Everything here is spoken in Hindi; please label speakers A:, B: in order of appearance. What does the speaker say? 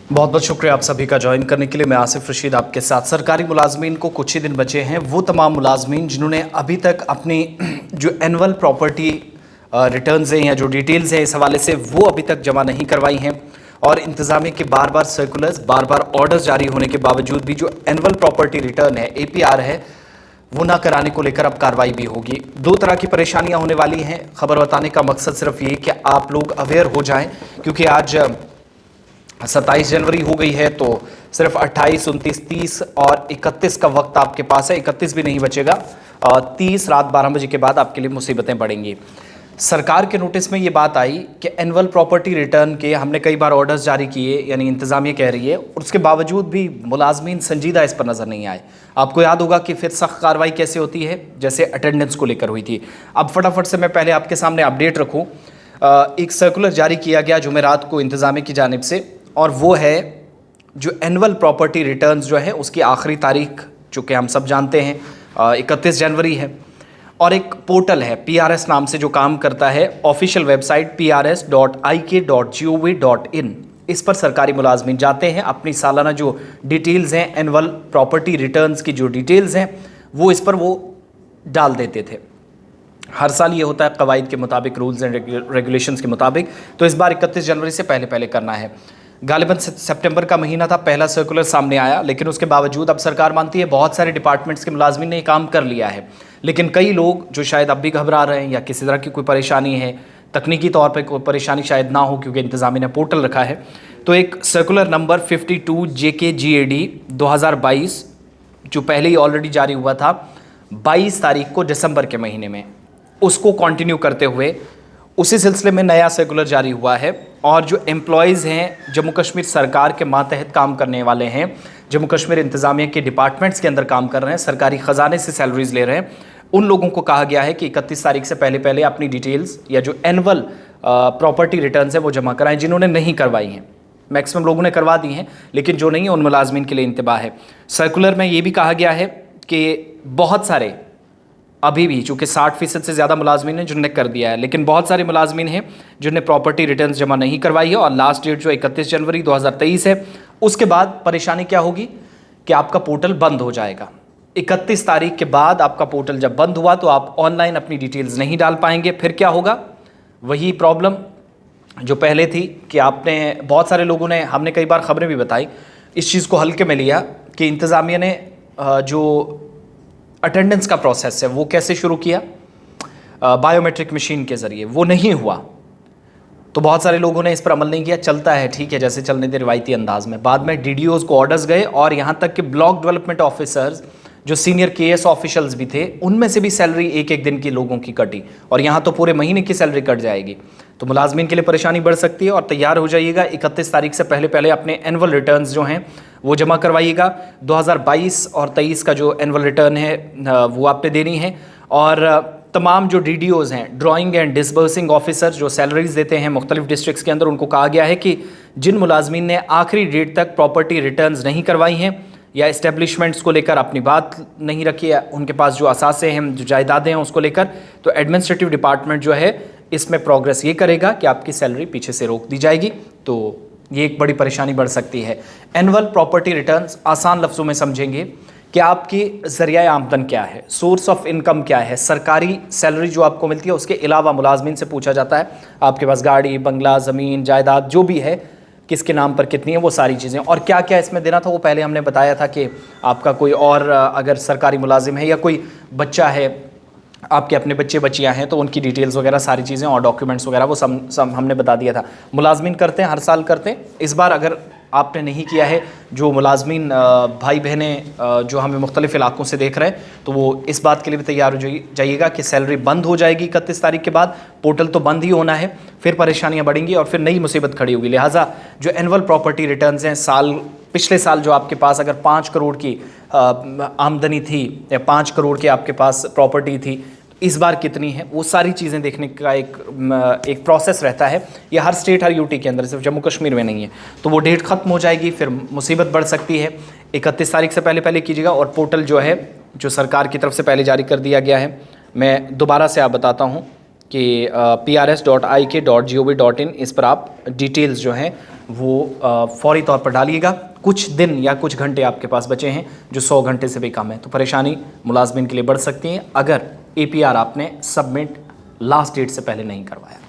A: बहुत बहुत शुक्रिया आप सभी का ज्वाइन करने के लिए। मैं आसिफ रशीद आपके साथ। सरकारी मुलाजमीन को कुछ ही दिन बचे हैं, वो तमाम मुलाजमीन जिन्होंने अभी तक अपनी जो एनुअल प्रॉपर्टी रिटर्न्स हैं या जो डिटेल्स हैं इस हवाले से वो अभी तक जमा नहीं करवाई हैं, और इंतज़ामिया के बार बार सर्कुलर्स, बार बार ऑर्डर्स जारी होने के बावजूद भी जो एनुअल प्रॉपर्टी रिटर्न है, APR है, वो ना कराने को लेकर अब कार्रवाई भी होगी। दो तरह की परेशानियां होने वाली हैं। खबर बताने का मकसद सिर्फ ये कि आप लोग अवेयर हो जाएं, क्योंकि आज 27 जनवरी हो गई है, तो सिर्फ 28, 29, 30 और 31 का वक्त आपके पास है। 31 भी नहीं बचेगा, 30 रात 12 बजे के बाद आपके लिए मुसीबतें बढ़ेंगी। सरकार के नोटिस में ये बात आई कि एनुअल प्रॉपर्टी रिटर्न के हमने कई बार ऑर्डर्स जारी किए, यानी इंतज़ामिया कह रही है, और उसके बावजूद भी मुलाजमीन संजीदा इस पर नज़र नहीं आए। आपको याद होगा कि फिर सख्त कार्रवाई कैसे होती है, जैसे अटेंडेंस को लेकर हुई थी। अब फटाफट से मैं पहले आपके सामने अपडेट रखूँ। एक सर्कुलर जारी किया गया जुमेरात को इंतज़ामिया की जानिब से, और वो है जो एनुअल प्रॉपर्टी रिटर्न्स जो है उसकी आखिरी तारीख, चूँकि हम सब जानते हैं 31 जनवरी है, और एक पोर्टल है PRS नाम से जो काम करता है, ऑफिशियल वेबसाइट prs.ik.gov.in। इस पर सरकारी मुलाजमीन जाते हैं, अपनी सालाना जो डिटेल्स हैं, एनुअल प्रॉपर्टी रिटर्न्स की जो डिटेल्स हैं वो इस पर वो डाल देते थे। हर साल ये होता है कवायद के मुताबिक, रूल्स एंड रेगुलेशंस के मुताबिक। तो इस बार 31 जनवरी से पहले पहले करना है। गालिबन सितंबर का महीना था, पहला सर्कुलर सामने आया, लेकिन उसके बावजूद अब सरकार मानती है बहुत सारे डिपार्टमेंट्स के मुलाजमीन ने ये काम कर लिया है, लेकिन कई लोग जो शायद अब भी घबरा रहे हैं या किसी तरह की कोई परेशानी है, तकनीकी तौर पर कोई परेशानी शायद ना हो क्योंकि इंतज़ामिया ने पोर्टल रखा है। तो एक सर्कुलर नंबर 52 JKGAD 2022 जो पहले ही ऑलरेडी जारी हुआ था 22 तारीख को दिसंबर के महीने में, उसको कंटिन्यू करते हुए उसी सिलसिले में नया सर्कुलर जारी हुआ है। और जो एम्प्लॉयज़ हैं, जम्मू कश्मीर सरकार के मातहत काम करने वाले हैं, जम्मू कश्मीर इंतज़ामिया के डिपार्टमेंट्स के अंदर काम कर रहे हैं, सरकारी ख़जाने से सैलरीज ले रहे हैं, उन लोगों को कहा गया है कि 31 तारीख से पहले पहले अपनी डिटेल्स या जो एनुअल प्रॉपर्टी रिटर्न्स है वो जमा कराएं, जिन्होंने नहीं करवाई हैं। मैक्सिमम लोगों ने करवा दी हैं, लेकिन जो नहीं है उन मुलाजमीन के लिए इंतबाह है। सर्कुलर में ये भी कहा गया है कि बहुत सारे अभी भी, चूँकि 60% से ज़्यादा मुलाजमीन हैं जिन्होंने कर दिया है, लेकिन बहुत सारे मुलाजमीन हैं जिन्होंने प्रॉपर्टी रिटर्न्स जमा नहीं करवाई है, और लास्ट डेट जो 31 जनवरी 2023 है। उसके बाद परेशानी क्या होगी कि आपका पोर्टल बंद हो जाएगा। 31 तारीख के बाद आपका पोर्टल जब बंद हुआ तो आप ऑनलाइन अपनी डिटेल्स नहीं डाल पाएंगे। फिर क्या होगा? वही प्रॉब्लम जो पहले थी कि आपने, बहुत सारे लोगों ने, हमने कई बार खबरें भी बताई, इस चीज़ को हल्के में लिया कि इंतज़ामिया ने जो अटेंडेंस का प्रोसेस है वो कैसे शुरू किया, बायोमेट्रिक मशीन के ज़रिए, वो नहीं हुआ। तो बहुत सारे लोगों ने इस पर अमल नहीं किया। चलता है, ठीक है, जैसे चलने दे रिवायती अंदाज में। बाद में DDOs को ऑर्डर्स गए, और यहाँ तक कि ब्लॉक डेवलपमेंट ऑफिसर्स जो सीनियर KS ऑफिशियल्स भी थे, उनमें से भी सैलरी एक एक दिन की लोगों की कटी, और यहाँ तो पूरे महीने की सैलरी कट जाएगी। तो मुलाजमीन के लिए परेशानी बढ़ सकती है, और तैयार हो जाइएगा। 31 तारीख से पहले पहले अपने एनुअल रिटर्न्स जो हैं वो जमा करवाइएगा। 2022 और 23 का जो एनुअल रिटर्न है वो आपने देनी है। और तमाम जो DDOs हैं, ड्राइंग एंड डिसबर्सिंग ऑफिसर, जो सैलरीज देते हैं मुख्तलिफ डिस्ट्रिक्ट्स के अंदर, उनको कहा गया है कि जिन मुलाजमीन ने आखिरी डेट तक प्रॉपर्टी रिटर्न्स नहीं करवाई हैं या इस्टेब्लिशमेंट्स को लेकर अपनी बात नहीं रखी है, उनके पास जो असासे हैं, जो जायदादें हैं उसको लेकर, तो एडमिनिस्ट्रेटिव डिपार्टमेंट जो है इसमें प्रोग्रेस ये करेगा कि आपकी सैलरी पीछे से रोक दी जाएगी। तो ये एक बड़ी परेशानी बढ़ सकती है। एनुअल प्रॉपर्टी रिटर्न्स आसान लफ्ज़ों में समझेंगे कि आपकी ज़रिया आमदन क्या है, सोर्स ऑफ इनकम क्या है। सरकारी सैलरी जो आपको मिलती है उसके अलावा मुलाजमीन से पूछा जाता है आपके पास गाड़ी, बंगला, ज़मीन, जायदाद जो भी है, किसके नाम पर कितनी है, वो सारी चीज़ें, और क्या क्या इसमें देना था वो पहले हमने बताया था कि आपका कोई और अगर सरकारी मुलाजिम है या कोई बच्चा है, आपके अपने बच्चे बच्चियां हैं, तो उनकी डिटेल्स वगैरह सारी चीज़ें और डॉक्यूमेंट्स वगैरह वो सब हमने बता दिया था। मुलाजमीन करते हैं, हर साल करते हैं। इस बार अगर आपने नहीं किया है, जो मुलाजमीन भाई बहनें जो हमें मुख्तलिफ़ इलाकों से देख रहे हैं, तो वो इस बात के लिए भी तैयार हो जाइएगा कि सैलरी बंद हो जाएगी 31 तारीख के बाद। पोर्टल तो बंद ही होना है, फिर परेशानियाँ बढ़ेंगी और फिर नई मुसीबत खड़ी होगी। लिहाजा जो एनुअल प्रॉपर्टी रिटर्न्स हैं, पिछले साल जो आपके पास अगर 5 करोड़ की आमदनी थी या 5 करोड़ की आपके पास प्रॉपर्टी थी, इस बार कितनी है, वो सारी चीज़ें देखने का एक प्रोसेस रहता है। ये हर स्टेट, हर UT के अंदर, सिर्फ जम्मू कश्मीर में नहीं है। तो वो डेट ख़त्म हो जाएगी, फिर मुसीबत बढ़ सकती है। 31 तारीख से पहले पहले कीजिएगा। और पोर्टल जो है, जो सरकार की तरफ से पहले जारी कर दिया गया है, मैं दोबारा से आप बताता हूँ कि prs.ik.gov.in, इस पर आप डिटेल्स जो हैं वो फौरी तौर पर डालिएगा। कुछ दिन या कुछ घंटे आपके पास बचे हैं जो 100 घंटे से भी कम है, तो परेशानी मुलाजमिन के लिए बढ़ सकती है अगर APR आपने सबमिट लास्ट डेट से पहले नहीं करवाया।